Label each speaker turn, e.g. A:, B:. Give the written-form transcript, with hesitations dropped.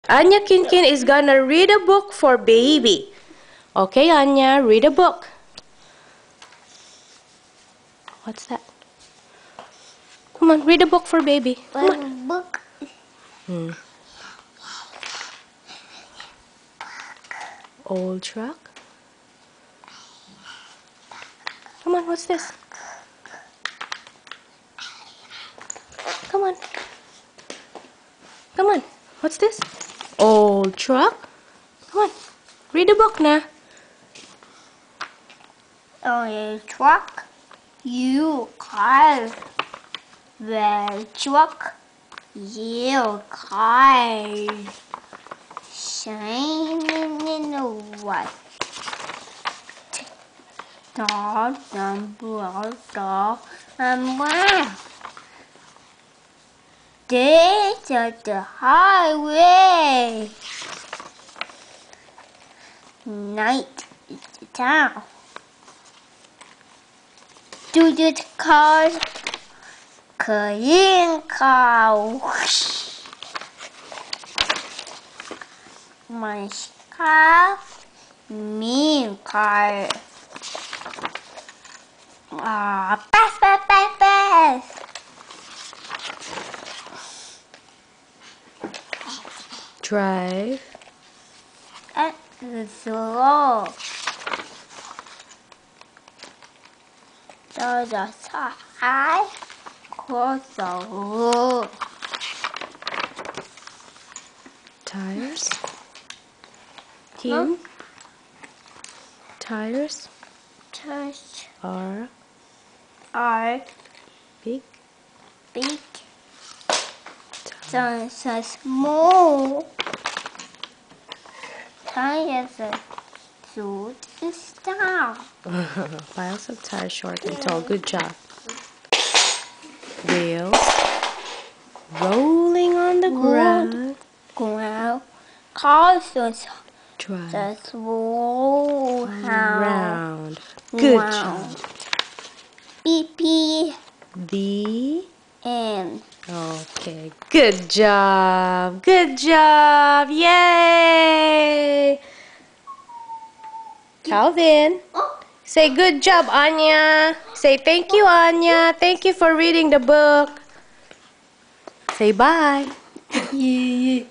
A: Anya Kinkin is gonna read a book for baby. Okay, Anya, read a book. What's that? Come on, read a book for baby. Come on.
B: Book.
A: Old truck. Come on, what's this? Come on. Come on. What's this? Old truck. Come on. Read a book now.
B: Old truck. You car. The truck. You car. Shining in the white. Dog and dog and wow. This is the highway. Night is the town. Do the cars. Clean car. My car. Mean car. Pass, pass, pass, pass.
A: Drive.
B: At the slow. There's a high cross the road.
A: Tires. Kim. Tires
B: Tires
A: are
B: are
A: big.
B: big. Tires are small. Tires are short and down.
A: Piles of tires, short and tall. Good job. Wheels. Rolling on the ground.
B: Ground. Cars are
A: Drive
B: the slow
A: round. Good job.
B: BP
A: The
B: and
A: Okay, good job. Good job. Yay! Calvin, say good job, Anya. Say thank you, Anya. Thank you for reading the book. Say bye.
B: yeah.